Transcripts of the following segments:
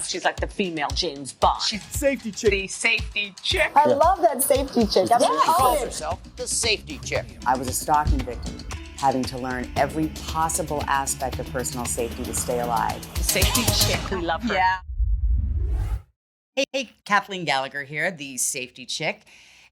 She's like the female James Bond. She's safety chick. The safety chick. I love that safety chick. She calls herself the safety chick. I was a stalking victim, having to learn every possible aspect of personal safety to stay alive. Safety chick, we love her. Yeah. Hey, Kathleen Gallagher here, the safety chick.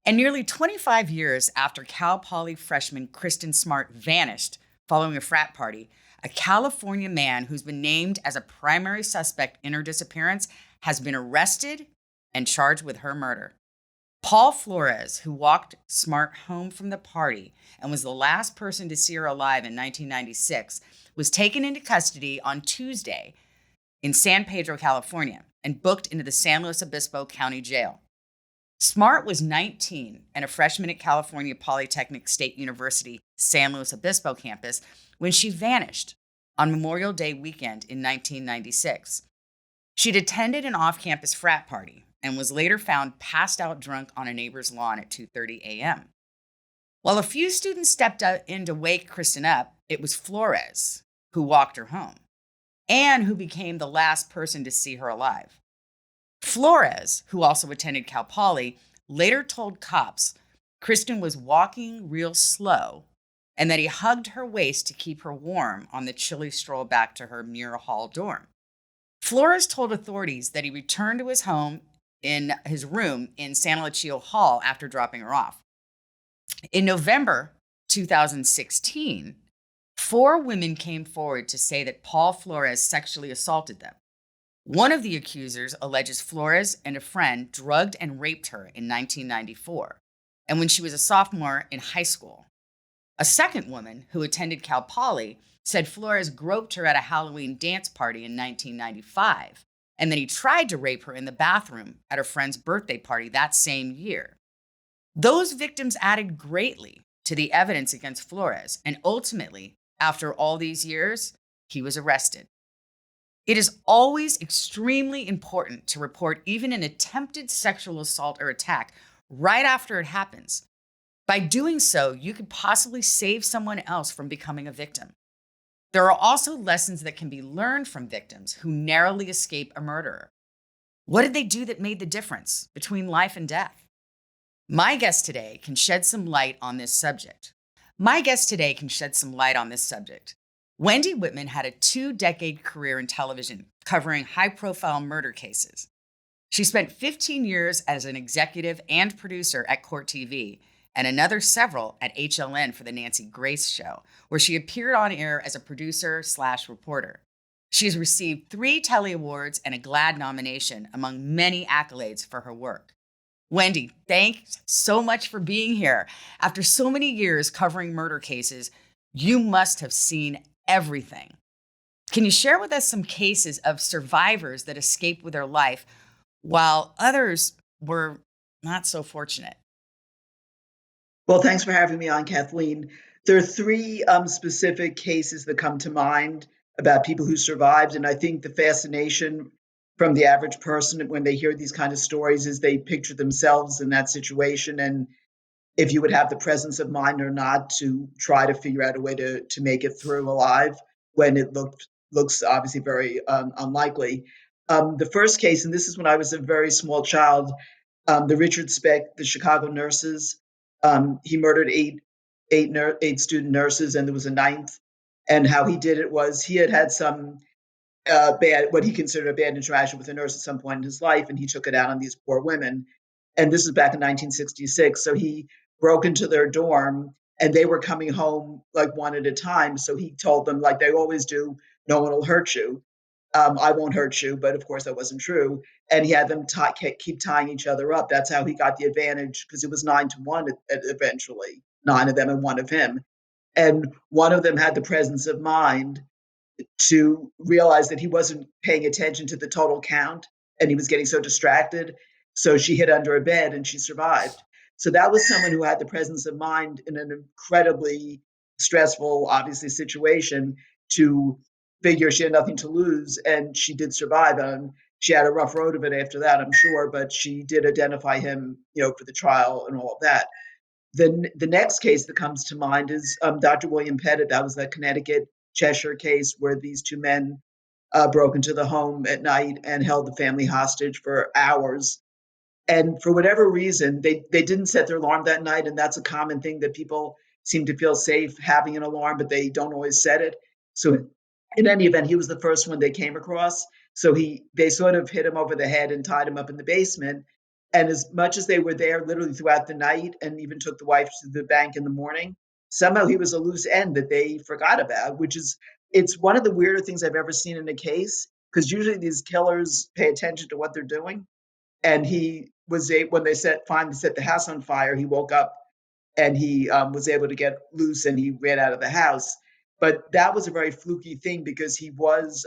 And nearly 25 years after Cal Poly freshman Kristen Smart vanished following a frat party, a California man who's been named as a primary suspect in her disappearance has been arrested and charged with her murder. Paul Flores, who walked Smart home from the party and was the last person to see her alive in 1996, was taken into custody on Tuesday in San Pedro, California, and booked into the San Luis Obispo County Jail. Smart was 19 and a freshman at California Polytechnic State University San Luis Obispo campus when she vanished on Memorial Day weekend in 1996. She'd attended an off-campus frat party and was later found passed out drunk on a neighbor's lawn at 2:30 a.m. While a few students stepped in to wake Kristen up, it was Flores who walked her home and who became the last person to see her alive. Flores, who also attended Cal Poly, later told cops Kristen was walking real slow and that he hugged her waist to keep her warm on the chilly stroll back to her Muir Hall dorm. Flores told authorities that he returned to his home in his room in San Lucio Hall after dropping her off. In November 2016, 4 women came forward to say that Paul Flores sexually assaulted them. One of the accusers alleges Flores and a friend drugged and raped her in 1994, and when she was a sophomore in high school. A second woman who attended Cal Poly said Flores groped her at a Halloween dance party in 1995, and that he tried to rape her in the bathroom at her friend's birthday party that same year. Those victims added greatly to the evidence against Flores, and ultimately, after all these years, he was arrested. It is always extremely important to report even an attempted sexual assault or attack right after it happens. By doing so, you could possibly save someone else from becoming a victim. There are also lessons that can be learned from victims who narrowly escape a murderer. What did they do that made the difference between life and death? My guest today can shed some light on this subject. Wendy Whitman had a 2-decade career in television covering high-profile murder cases. She spent 15 years as an executive and producer at Court TV and another several at HLN for the Nancy Grace Show, where she appeared on air as a producer/reporter. She has received 3 Telly Awards and a GLAAD nomination, among many accolades for her work. Wendy, thanks so much for being here. After so many years covering murder cases, you must have seen everything. Can you share with us some cases of survivors that escaped with their life while others were not so fortunate? Well, thanks for having me on, Kathleen. There are 3 specific cases that come to mind about people who survived. And I think the fascination from the average person when they hear these kind of stories is they picture themselves in that situation. And if you would have the presence of mind or not to try to figure out a way to make it through alive when it looks obviously very unlikely. The first case, and this is when I was a very small child, the Richard Speck, the Chicago nurses. He murdered eight student nurses, and there was a 9th. And how he did it was he had some what he considered a bad interaction with a nurse at some point in his life, and he took it out on these poor women. And this is back in 1966. So he broke into their dorm, and they were coming home like one at a time. So he told them, like they always do, no one will hurt you. I won't hurt you. But of course, that wasn't true. And he had them keep tying each other up. That's how he got the advantage, because it was 9-1 eventually, 9 of them and 1 of him. And one of them had the presence of mind to realize that he wasn't paying attention to the total count, and he was getting so distracted. So she hid under a bed and she survived. So that was someone who had the presence of mind in an incredibly stressful, obviously, situation to figure she had nothing to lose, and she did survive. She had a rough road of it after that, I'm sure, but she did identify him, for the trial and all of that. The next case that comes to mind is Dr. William Pettit. That was the Connecticut Cheshire case where these 2 men broke into the home at night and held the family hostage for hours. And for whatever reason, they didn't set their alarm that night, and that's a common thing that people seem to feel safe having an alarm, but they don't always set it. So in any event, he was the first one they came across. So they sort of hit him over the head and tied him up in the basement. And as much as they were there literally throughout the night and even took the wife to the bank in the morning, somehow he was a loose end that they forgot about, it's one of the weirder things I've ever seen in a case, because usually these killers pay attention to what they're doing. And when they finally set the house on fire, he woke up and he was able to get loose and he ran out of the house. But that was a very fluky thing because he was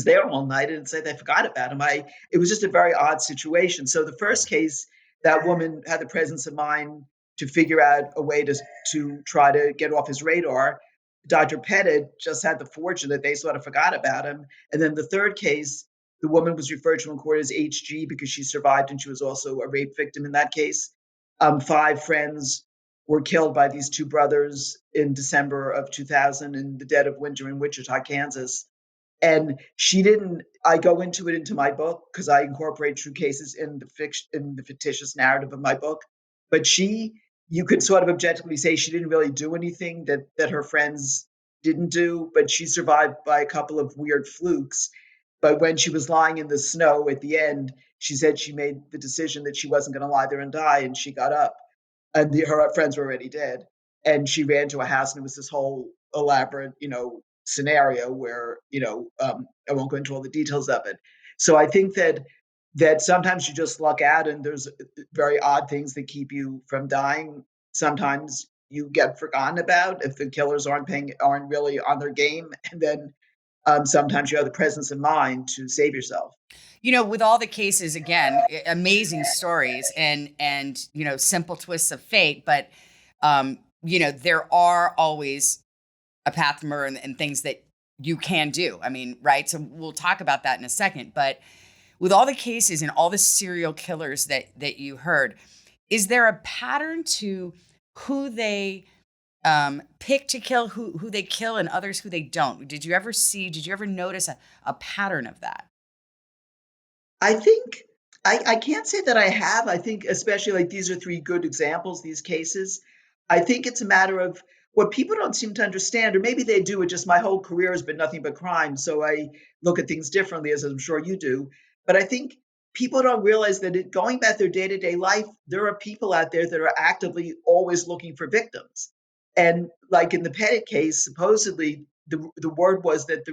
there all night and said they forgot about him. It was just a very odd situation. So the first case, that woman had the presence of mind to figure out a way to try to get off his radar. Dr. Pettit just had the fortune that they sort of forgot about him. And then the third case, the woman was referred to in court as HG because she survived and she was also a rape victim in that case. 5 friends were killed by these 2 brothers in December of 2000 in the dead of winter in Wichita, Kansas. And I go into my book because I incorporate true cases in the fictitious narrative of my book. But you could sort of objectively say she didn't really do anything that her friends didn't do, but she survived by a couple of weird flukes. But when she was lying in the snow at the end, she said she made the decision that she wasn't going to lie there and die, and she got up, and her friends were already dead, and she ran to a house, and it was this whole elaborate, scenario where, I won't go into all the details of it. So I think that sometimes you just luck out, and there's very odd things that keep you from dying. Sometimes you get forgotten about if the killers aren't really on their game, and then sometimes you have the presence of mind to save yourself. With all the cases, again, amazing stories and simple twists of fate, but there are always a path to murder and things that you can do. I mean, right? So we'll talk about that in a second. But with all the cases and all the serial killers that you heard, is there a pattern to who they pick to kill, who they kill, and others who they don't? Did you ever notice a pattern of that? I think I can't say that I have. I think especially like these are 3 good examples, these cases. I think it's a matter of what people don't seem to understand, or maybe they do. It just my whole career has been nothing but crime, so I look at things differently, as I'm sure you do. But I think people don't realize that going about their day-to-day life, there are people out there that are actively always looking for victims. And like in the Pettit case, supposedly the word was that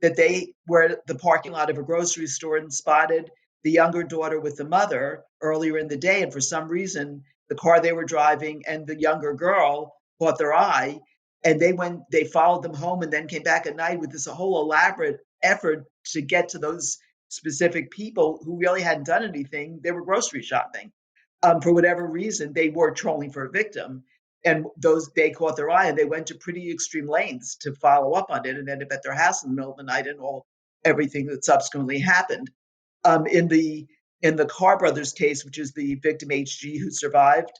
they were at the parking lot of a grocery store and spotted the younger daughter with the mother earlier in the day, and for some reason, the car they were driving and the younger girl caught their eye, and they followed them home and then came back at night with this whole elaborate effort to get to those specific people who really hadn't done anything. They were grocery shopping. For whatever reason, they were trolling for a victim, and they caught their eye, and they went to pretty extreme lengths to follow up on it and ended up at their house in the middle of the night and everything that subsequently happened. In the Carr brothers case, which is the victim HG who survived,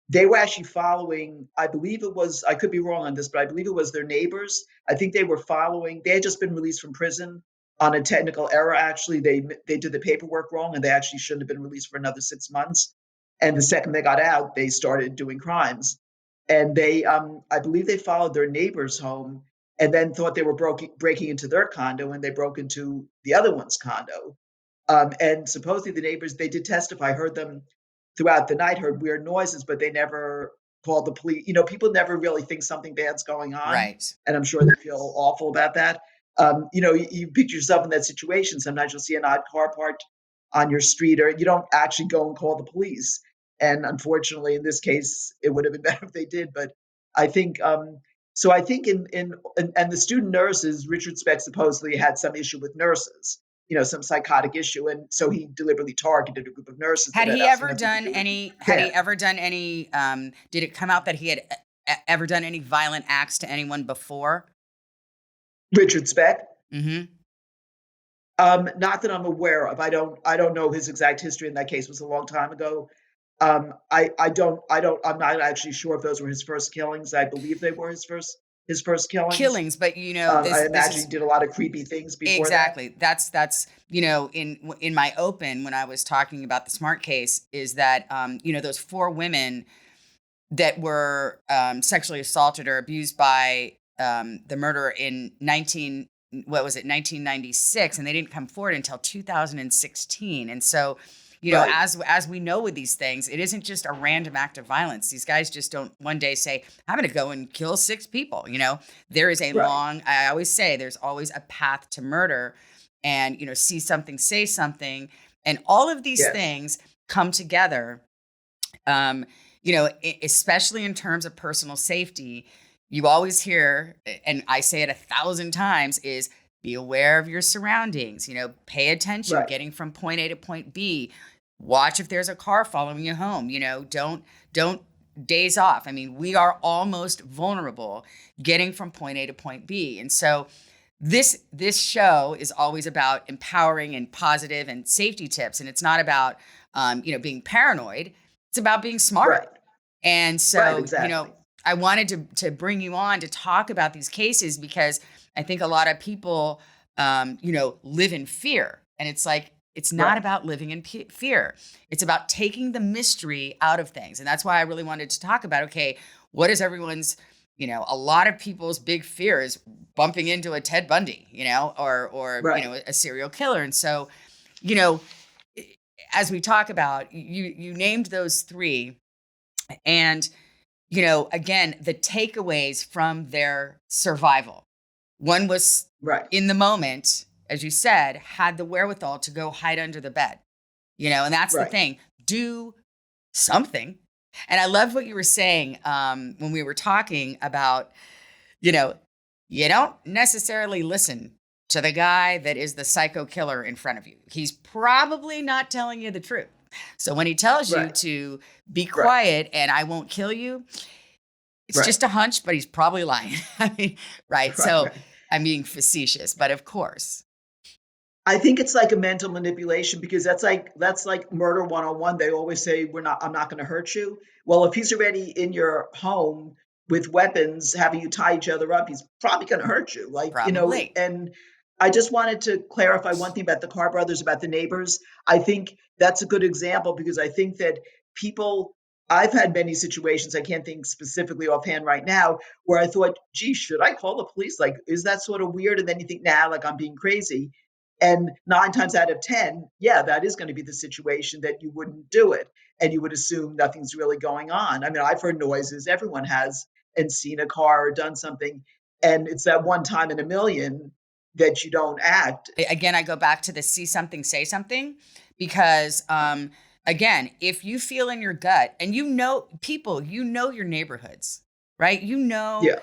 they were actually following, I believe it was, I could be wrong on this, but I believe it was their neighbors. I think they had just been released from prison on a technical error. Actually, they did the paperwork wrong, and they actually shouldn't have been released for another 6 months. And the second they got out, they started doing crimes. And I believe they followed their neighbor's home and then thought they were breaking into their condo, and they broke into the other one's condo. And supposedly the neighbors, they did testify, heard them throughout the night, heard weird noises, but they never called the police. People never really think something bad's going on. Right. And I'm sure they feel awful about that. You picture yourself in that situation. Sometimes you'll see an odd car parked on your street, or you don't actually go and call the police. And unfortunately, in this case, it would have been better if they did. But I think, so I think and the student nurses, Richard Speck supposedly had some issue with nurses, some psychotic issue. And so he deliberately targeted a group of nurses. Had he ever done any, did it come out that he had ever done any violent acts to anyone before? Richard Speck? Mm-hmm. Not that I'm aware of. I don't know his exact history in that case. It was a long time ago. I'm not actually sure if those were his first killings. I believe they were his first his first killings, but I this imagine is he did a lot of creepy things before that. exactly that's in my open when I was talking about the Smart case is that those four women that were sexually assaulted or abused by the murderer in 1996, and they didn't come forward until 2016. And so, Right. as we know with these things, it isn't just a random act of violence. These guys just don't one day say, I'm going to go and kill 6 people. There is a Right. long, I always say there's always a path to murder, and, see something, say something. And all of these Yes. things come together, especially in terms of personal safety. You always hear, and I say it 1,000 times, is be aware of your surroundings, pay attention, Right. getting from point A to point B, watch if there's a car following you home, don't days off. I mean, we are almost vulnerable getting from point A to point B. And so this show is always about empowering and positive and safety tips. And it's not about, being paranoid. It's about being smart. Right. And so, Right, exactly. I wanted to bring you on to talk about these cases because I think a lot of people, live in fear. And it's like, it's not Right. about living in fear. It's about taking the mystery out of things. And that's why I really wanted to talk about, okay, what is everyone's, a lot of people's big fear is bumping into a Ted Bundy, or Right. a serial killer. And so, as we talk about, you named those 3. And, again, the takeaways from their survival. One was Right. in the moment, as you said, had the wherewithal to go hide under the bed, and that's the Right. thing. Do something. And I love what you were saying when we were talking about, you don't necessarily listen to the guy that is the psycho killer in front of you. He's probably not telling you the truth. So when he tells you Right. to be quiet and I won't kill you, it's Right. just a hunch, but he's probably lying. I mean, right. Right, So right. I'm being facetious, but of course. I think it's like a mental manipulation because that's like murder 101. They always say I'm not going to hurt you. Well, if he's already in your home with weapons, having you tie each other up, he's probably going to hurt you. Probably. And I just wanted to clarify one thing about the Carr brothers, about the neighbors. I think that's a good example because I think that I've had many situations, I can't think specifically offhand right now, where I thought, gee, should I call the police? Like, is that sort of weird? And then you think, nah, like I'm being crazy. And 9 times out of 10, yeah, that is going to be the situation that you wouldn't do it. And you would assume nothing's really going on. I mean, I've heard noises, everyone has, and seen a car or done something. And it's that one time in a million that you don't act. Again, I go back to the see something, say something, because again, if you feel in your gut and people, your neighborhoods, right? Yeah.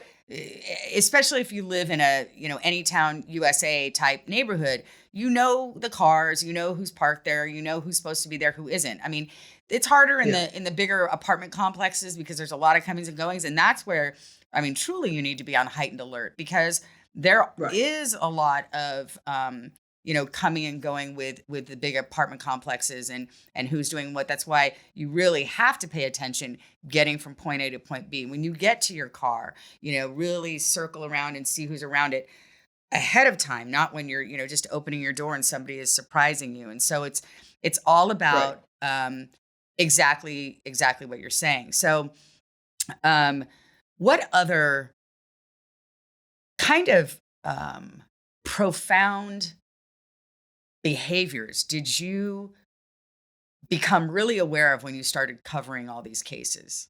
Especially if you live in a, any town USA type neighborhood, the cars, who's parked there, who's supposed to be there, who isn't. I mean, it's harder in the bigger apartment complexes because there's a lot of comings and goings. And that's where, I mean, truly you need to be on heightened alert because there Right. is a lot of, coming and going with the big apartment complexes and who's doing what. That's why you really have to pay attention getting from point A to point B. When you get to your car, really circle around and see who's around it ahead of time, not when you're, just opening your door and somebody is surprising you. And so it's all about exactly what you're saying. So what other kind of profound behaviors did you become really aware of when you started covering all these cases?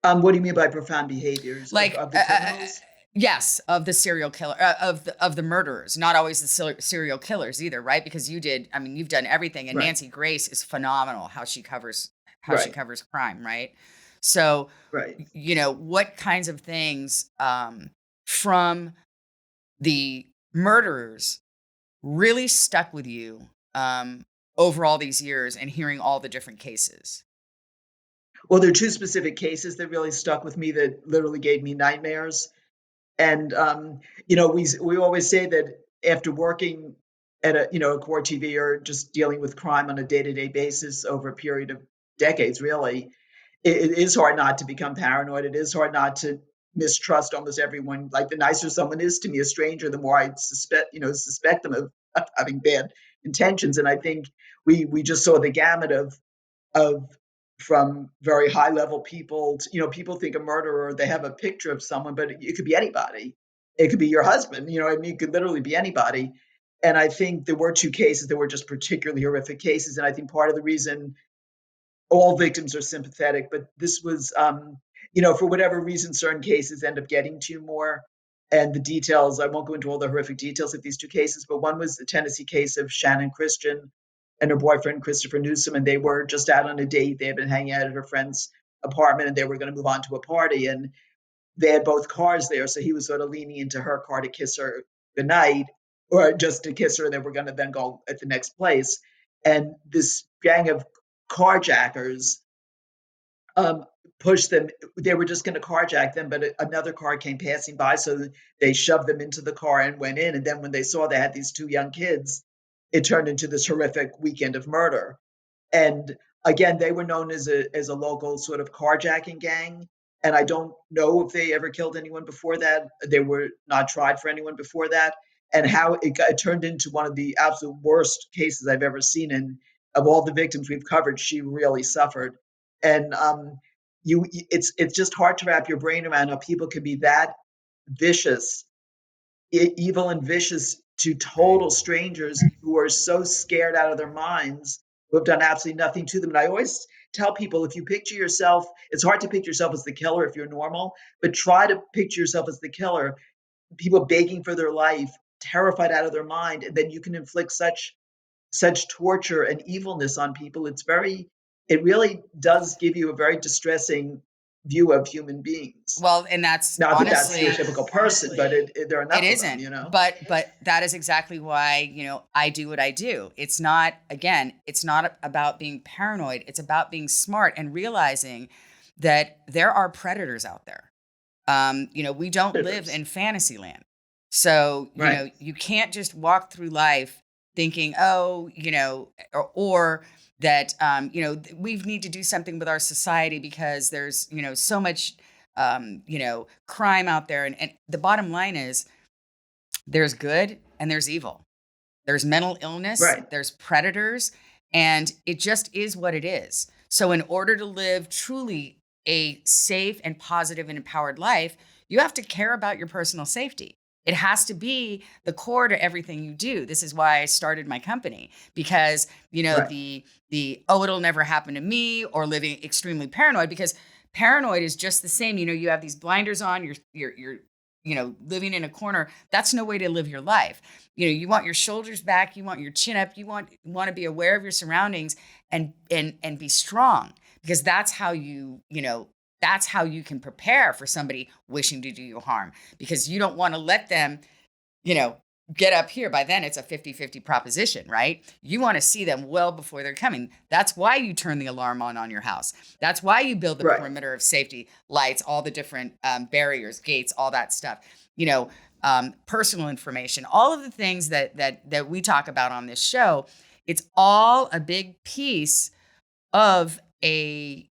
What do you mean by profound behaviors? Like, Of the criminals? yes, of the serial killer, of the murderers, not always the serial killers either, right? Because you've done everything, and Right. Nancy Grace is phenomenal how she covers Right. crime, right? So, Right. what kinds of things from the murderers really stuck with you over all these years and hearing all the different cases? Well, there are 2 specific cases that really stuck with me that literally gave me nightmares. And we always say that after working at a court TV or just dealing with crime on a day-to-day basis over a period of decades, really, it is hard not to become paranoid. It is hard not to mistrust almost everyone. Like the nicer someone is to me, a stranger, the more I suspect them of having bad intentions. And I think we just saw the gamut of from very high level people to, people think a murderer, they have a picture of someone, but it could be anybody. It could be your husband, I mean, it could literally be anybody. And I think there were two cases that were just particularly horrific cases. And I think part of the reason all victims are sympathetic, but this was, for whatever reason, certain cases end up getting to you more. And the details, I won't go into all the horrific details of these two cases, but one was the Tennessee case of Shannon Christian and her boyfriend, Christopher Newsom, and they were just out on a date. They had been hanging out at her friend's apartment and they were going to move on to a party. And they had both cars there. So he was sort of leaning into her car to kiss her goodnight, or just to kiss her. They were going to then go at the next place. And this gang of carjackers pushed them. They were just going to carjack them, but another car came passing by. So they shoved them into the car and went in. And then when they saw they had these two young kids, it turned into this horrific weekend of murder. And again, they were known as a local sort of carjacking gang. And I don't know if they ever killed anyone before that. They were not tried for anyone before that. And how it turned into one of the absolute worst cases I've ever seen. And of all the victims we've covered, she really suffered. And it's just hard to wrap your brain around how people can be that vicious, evil and vicious to total strangers who are so scared out of their minds, who have done absolutely nothing to them. And I always tell people, if you picture yourself, it's hard to picture yourself as the killer if you're normal, but try to picture yourself as the killer, people begging for their life, terrified out of their mind, and then you can inflict such torture and evilness on people. It really does give you a very distressing view of human beings. Well, and that's not honestly, that that's your typical person, but there are enough it isn't, of them, But that is exactly why, I do what I do. It's not about being paranoid. It's about being smart and realizing that there are predators out there. We don't live in fantasy land. So, you can't just walk through life thinking, or that, we need to do something with our society because there's, so much, crime out there. And the bottom line is there's good and there's evil. There's mental illness, there's predators, and it just is what it is. So in order to live truly a safe and positive and empowered life, you have to care about your personal safety. It has to be the core to everything you do. This is why I started my company, because, the it'll never happen to me, or living extremely paranoid, because paranoid is just the same. You have these blinders on, you're living in a corner. That's no way to live your life. You want your shoulders back, you want your chin up, you want to be aware of your surroundings and be strong, because that's how that's how you can prepare for somebody wishing to do you harm, because you don't want to let them, get up here. By then it's a 50-50 proposition, right? You want to see them well before they're coming. That's why you turn the alarm on your house. That's why you build the perimeter of safety, lights, all the different barriers, gates, all that stuff, personal information, all of the things that we talk about on this show. It's all a big piece of a,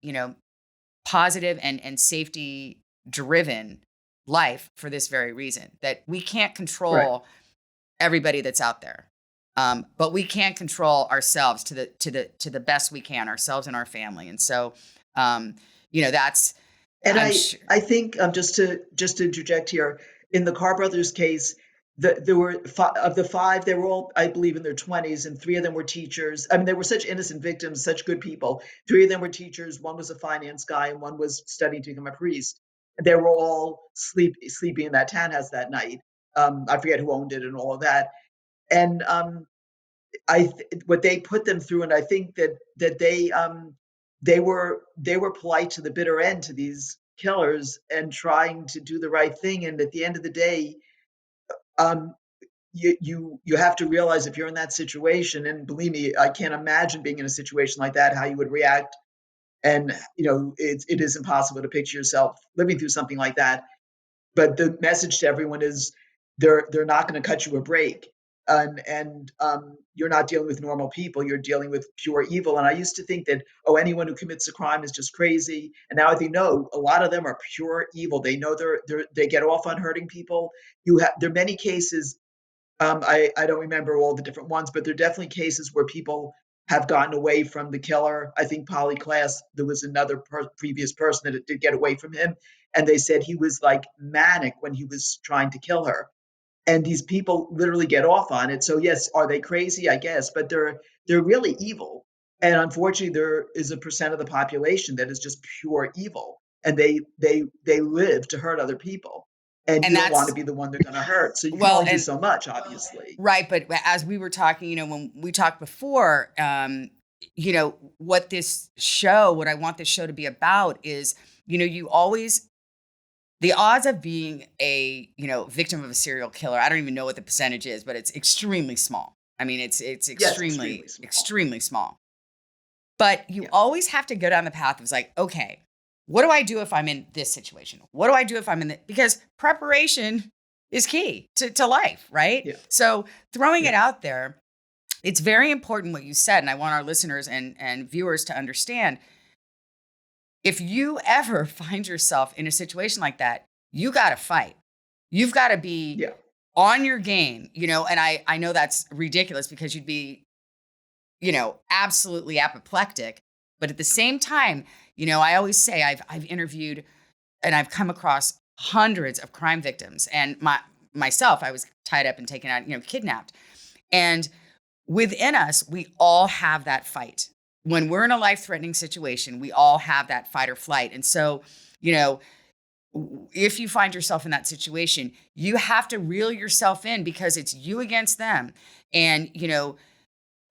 positive and safety driven life, for this very reason, that we can't control everybody that's out there. But we can control ourselves to the best we can, ourselves and our family. And so, that's, and I think just to interject here, in the Carr brothers case, there were of the five, they were all, I believe, in their 20s, and three of them were teachers. I mean, they were such innocent victims, such good people. Three of them were teachers. One was a finance guy, and one was studying to become a priest. They were all sleeping in that townhouse that night. I forget who owned it and all of that. And what they put them through, and I think that they were polite to the bitter end to these killers and trying to do the right thing. And at the end of the day, you have to realize, if you're in that situation, and believe me, I can't imagine being in a situation like that, how you would react. And it is impossible to picture yourself living through something like that. But the message to everyone is they're not going to cut you a break. and you're not dealing with normal people, you're dealing with pure evil. And I used to think that, oh, anyone who commits a crime is just crazy, and now I think no, a lot of them are pure evil. They know they get off on hurting people. There are many cases, I don't remember all the different ones, but there are definitely cases where people have gotten away from the killer. I think Polly Klaas, there was another previous person that did get away from him, and they said he was like manic when he was trying to kill her. And these people literally get off on it. So yes, are they crazy? I guess, but they're really evil. And unfortunately, there is a percent of the population that is just pure evil, and they live to hurt other people. And And you don't want to that's be the one they're going to hurt. So you can well, only do and so much, obviously. right. But as we were talking, when we talked before, what what I want this show to be about is, you always, the odds of being a, victim of a serial killer, I don't even know what the percentage is, but it's extremely small. I mean, it's extremely, small. extremely small. But you Yeah. always have to go down the path of like, okay, what do I do if I'm in this situation? What do I do if I'm in the, because preparation is key to life, right? Yeah. So throwing it out there, it's very important what you said. And I want our listeners and viewers to understand, if you ever find yourself in a situation like that, you got to fight. You've got to be Yeah. on your game, and I know that's ridiculous because you'd be, absolutely apoplectic. But at the same time, I always say I've interviewed and I've come across hundreds of crime victims, and myself, I was tied up and taken out, kidnapped. And within us, we all have that fight. When we're in a life-threatening situation, we all have that fight or flight. And so, if you find yourself in that situation, you have to reel yourself in because it's you against them. And,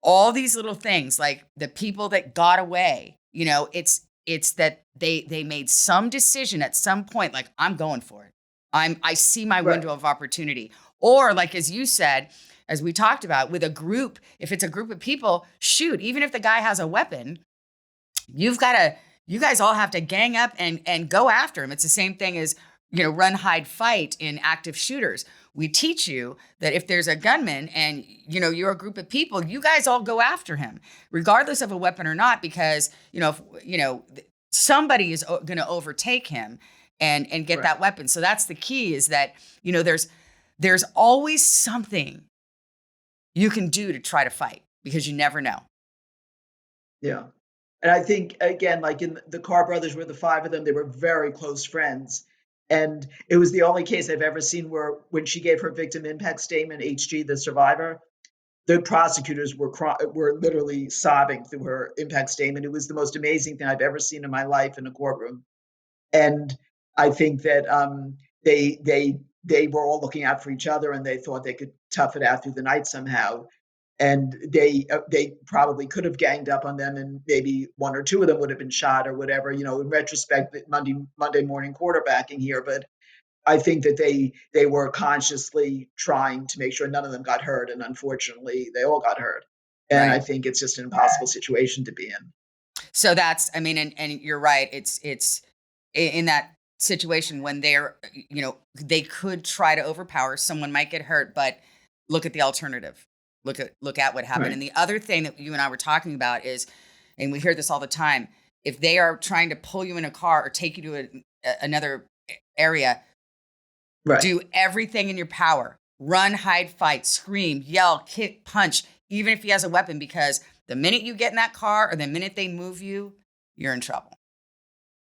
all these little things like the people that got away, it's that they made some decision at some point, like, I'm going for it. I see my window of opportunity. Or like, as you said, as we talked about with a group, if it's a group of people, shoot, even if the guy has a weapon, you guys all have to gang up and go after him. It's the same thing as, run, hide, fight in active shooters. We teach you that if there's a gunman and, you're a group of people, you guys all go after him, regardless of a weapon or not, because, somebody is going to overtake him and get that weapon. So that's the key, is that, there's always something you can do to try to fight, because you never know. Yeah. And I think, again, like in the Carr brothers were the five of them, they were very close friends. And it was the only case I've ever seen where when she gave her victim impact statement, HG, the survivor, the prosecutors were literally sobbing through her impact statement. It was the most amazing thing I've ever seen in my life in a courtroom. And I think that they were all looking out for each other, and they thought they could tough it out through the night somehow. And they probably could have ganged up on them, and maybe one or two of them would have been shot or whatever. In retrospect, Monday morning quarterbacking here, but I think that they were consciously trying to make sure none of them got hurt, and unfortunately, they all got hurt. And I think it's just an impossible situation to be in. So that's, and you're right. It's in that situation when they're, they could try to overpower, someone might get hurt, but look at the alternative. Look at what happened. Right. And the other thing that you and I were talking about is, and we hear this all the time, if they are trying to pull you in a car or take you to another area, do everything in your power. Run, hide, fight, scream, yell, kick, punch, even if he has a weapon, because the minute you get in that car or the minute they move you, you're in trouble.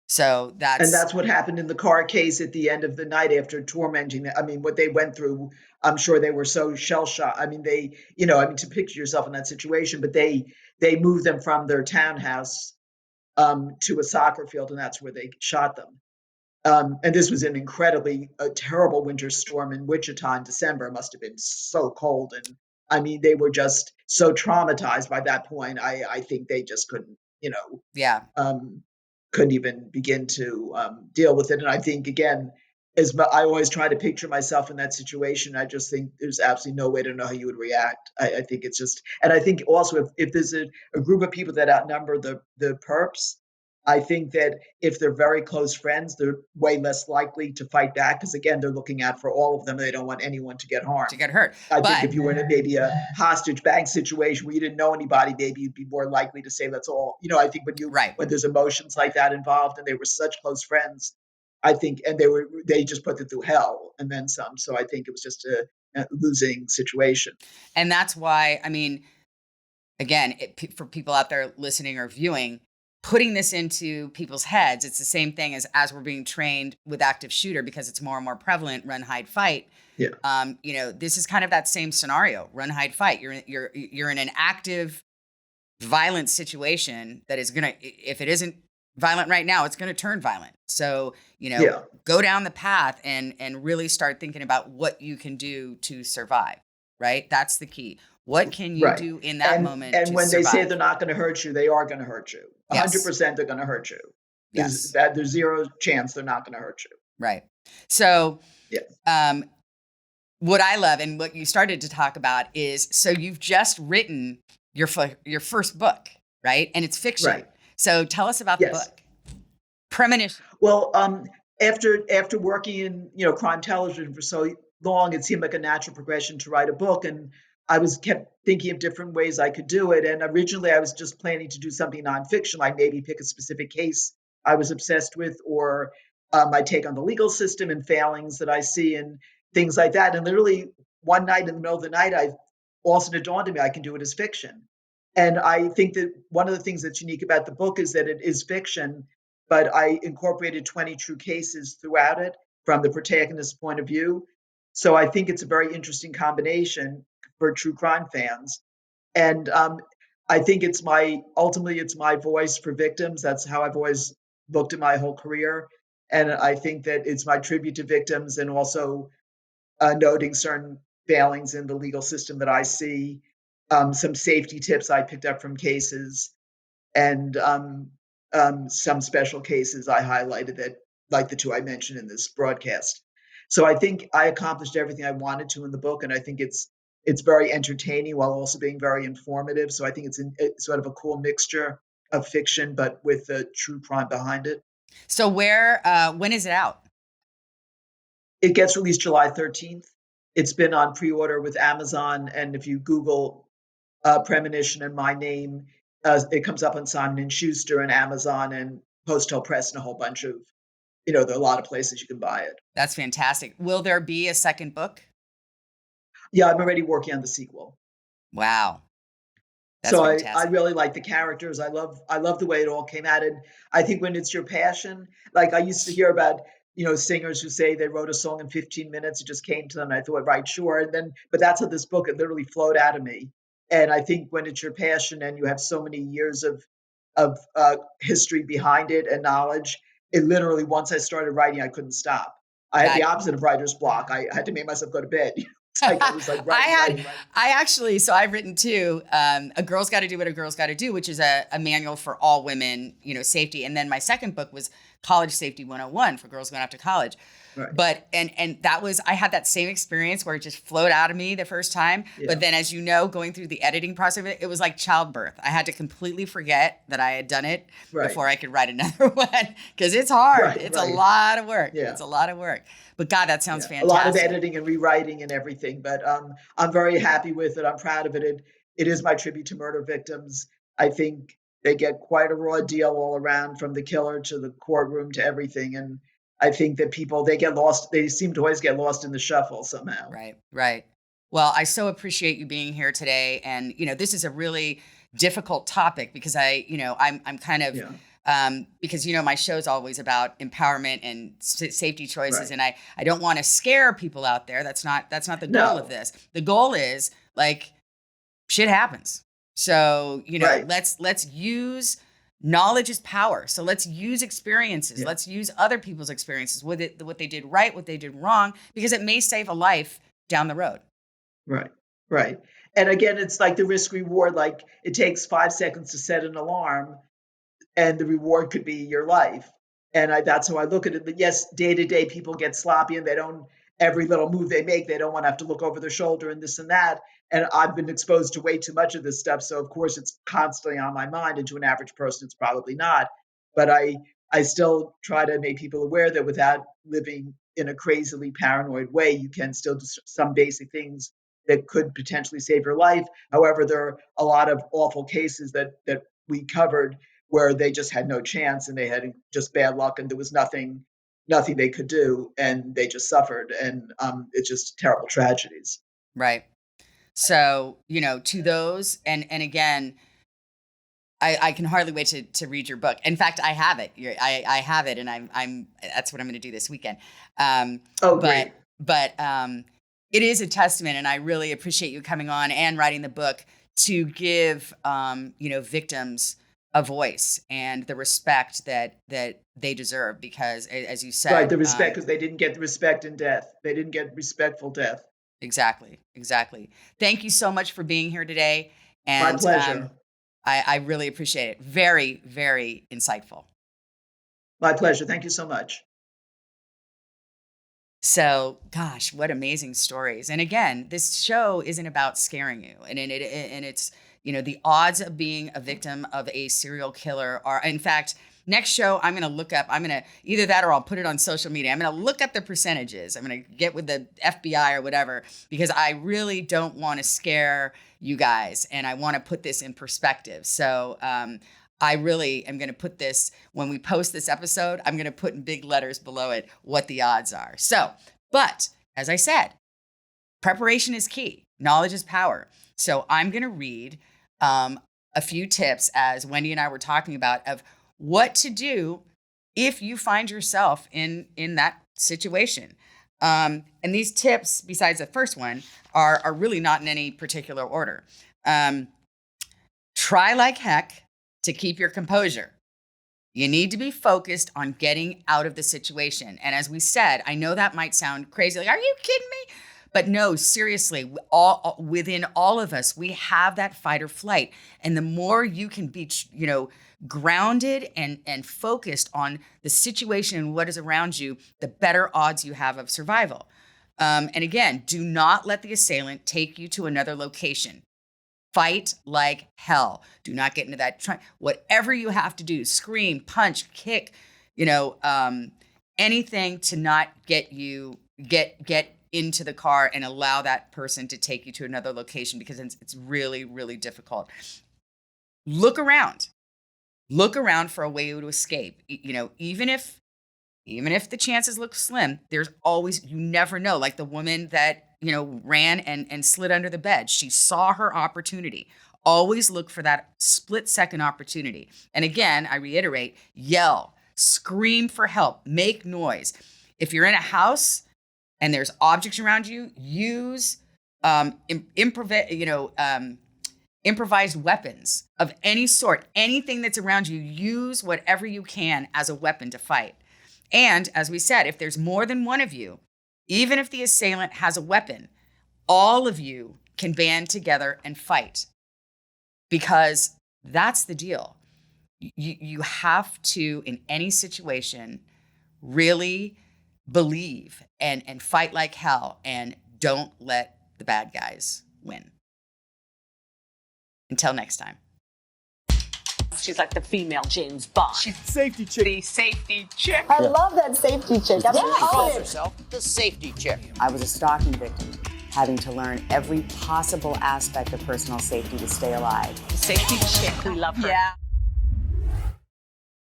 So that's what happened in the Carr case at the end of the night after tormenting them. I mean, what they went through, I'm sure they were so shell shocked. I mean, to picture yourself in that situation, but they moved them from their townhouse to a soccer field, and that's where they shot them. And this was an a terrible winter storm in Wichita in December. It must have been so cold. And I mean, they were just so traumatized by that point. I think they just couldn't, couldn't even begin to deal with it. And I think, again, I always try to picture myself in that situation. I just think there's absolutely no way to know how you would react. I think it's just, and I think also if there's a group of people that outnumber the perps, I think that if they're very close friends, they're way less likely to fight back because, again, they're looking out for all of them. They don't want anyone to get harmed. To get hurt. I think But if you were in maybe a hostage bag situation where you didn't know anybody, maybe you'd be more likely to say, let's all, I think Right. when there's emotions like that involved and they were such close friends, I think, and they just put it through hell and then some. So I think it was just a losing situation. And that's why, I mean, again, for people out there listening or viewing, putting this into people's heads, it's the same thing as we're being trained with active shooter because it's more and more prevalent, run, hide, fight. Yeah. This is kind of that same scenario, run, hide, fight. You're in an active, violent situation that is going to, if it isn't violent right now, it's going to turn violent. So, go down the path and really start thinking about what you can do to survive, right? That's the key. What can you do in that moment? And to when survive? they say they're not going to hurt you, they are going to hurt you. 100% they're going to hurt you. There's zero chance they're not going to hurt you. Right. So, what I love and what you started to talk about is, so you've just written your first book, right? And it's fiction. Right. So tell us about the book. Premonition. Well, after working in crime television for so long, it seemed like a natural progression to write a book, and I kept thinking of different ways I could do it. And originally, I was just planning to do something nonfiction, like maybe pick a specific case I was obsessed with, or my take on the legal system and failings that I see and things like that. And literally one night in the middle of the night, it dawned on me I can do it as fiction. And I think that one of the things that's unique about the book is that it is fiction, but I incorporated 20 true cases throughout it from the protagonist's point of view. So I think it's a very interesting combination for true crime fans. And I think ultimately it's my voice for victims. That's how I've always looked at my whole career. And I think that it's my tribute to victims and also noting certain failings in the legal system that I see, some safety tips I picked up from cases, and some special cases I highlighted that, like the two I mentioned in this broadcast. So I think I accomplished everything I wanted to in the book, and I think it's very entertaining while also being very informative. So I think it's sort of a cool mixture of fiction, but with a true crime behind it. So when is it out? It gets released July 13th. It's been on pre-order with Amazon, and if you Google Premonition and my name, it comes up on Simon & Schuster and Amazon and Postal Press and a whole bunch of, there are a lot of places you can buy it. That's fantastic. Will there be a second book? Yeah, I'm already working on the sequel. Wow. That's so fantastic. I really like the characters. I love the way it all came out. And I think when it's your passion, like I used to hear about, singers who say they wrote a song in 15 minutes, it just came to them. And I thought, right, sure. But that's how this book, it literally flowed out of me. And I think when it's your passion and you have so many years of history behind it and knowledge, it literally, once I started writing, I couldn't stop. I had the opposite of writer's block. I had to make myself go to bed. I've written too, A Girl's Got to Do What a Girl's Got to Do, which is a manual for all women, safety. And then my second book was College Safety 101 for girls going off to college. Right. But, and that was, I had that same experience where it just flowed out of me the first time. Yeah. But then, as you know, going through the editing process of it, it was like childbirth. I had to completely forget that I had done it before I could write another one, because it's hard. It's a lot of work. Yeah. It's a lot of work. But God, that sounds fantastic. A lot of editing and rewriting and everything. But I'm very happy with it. I'm proud of it. It is my tribute to murder victims. I think they get quite a raw deal all around, from the killer to the courtroom to everything. And I think that people, they get lost. They seem to always get lost in the shuffle somehow. Right. Well, I so appreciate you being here today. And, this is a really difficult topic because I'm kind of, because, my show's always about empowerment and safety choices. Right. And I don't want to scare people out there. That's not the goal of this. The goal is, like, shit happens. So, let's use, knowledge is power. So let's use experiences. Yeah. Let's use other people's experiences with it, what they did right, what they did wrong, because it may save a life down the road. Right. And again, it's like the risk reward, like it takes 5 seconds to set an alarm and the reward could be your life. And that's how I look at it. But yes, day to day, people get sloppy and every little move they make, they don't want to have to look over their shoulder and this and that. And I've been exposed to way too much of this stuff. So of course it's constantly on my mind, and to an average person, it's probably not. But I still try to make people aware that without living in a crazily paranoid way, you can still do some basic things that could potentially save your life. However, there are a lot of awful cases that we covered where they just had no chance and they had just bad luck and there was nothing they could do and they just suffered, and it's just terrible tragedies. Right. So, to those, and again, I can hardly wait to read your book. In fact, I have it. I have it, and I'm that's what I'm going to do this weekend. Great. But it is a testament, and I really appreciate you coming on and writing the book to give victims a voice and the respect that they deserve, because as you said, Right, the respect, because they didn't get the respect in death. They didn't get respectful death. Exactly. Thank you so much for being here today. And My pleasure. I really appreciate it. Very, very insightful. My pleasure. Thank you so much. So, gosh, what amazing stories. And again, this show isn't about scaring you. And it's, the odds of being a victim of a serial killer are, in fact, next show, I'm going to look up, either that or I'll put it on social media. I'm going to look up the percentages. I'm going to get with the FBI or whatever, because I really don't want to scare you guys. And I want to put this in perspective. So, I really am going to put this, when we post this episode, I'm going to put in big letters below it what the odds are. So, but as I said, preparation is key. Knowledge is power. So I'm going to read a few tips, as Wendy and I were talking about, of what to do if you find yourself in that situation. And these tips, besides the first one, are really not in any particular order. Try like heck to keep your composure. You need to be focused on getting out of the situation. And as we said, I know that might sound crazy, like, are you kidding me? But no, seriously, within all of us, we have that fight or flight. And the more you can be, grounded and focused on the situation and what is around you, the better odds you have of survival. And again, do not let the assailant take you to another location. Fight like hell. Do not get into that. Whatever you have to do, scream, punch, kick, anything to not get you get into the car and allow that person to take you to another location, because it's really, really difficult. Look around for a way to escape. Even if the chances look slim, there's always, you never know. Like the woman that ran and slid under the bed. She saw her opportunity. Always look for that split-second opportunity. And again, I reiterate, yell, scream for help, make noise. If you're in a house and there's objects around you, use improvised weapons of any sort. Anything that's around you, use whatever you can as a weapon to fight. And as we said, if there's more than one of you, even if the assailant has a weapon, all of you can band together and fight, because that's the deal. You have to, in any situation, really believe and fight like hell, and don't let the bad guys win. Until next time. She's like the female James Bond. She's the safety chick. The safety chick. I love that safety chick. I'm She gonna calls own it. herself the safety chick. I was a stalking victim, having to learn every possible aspect of personal safety to stay alive. The safety chick. We love her. Yeah.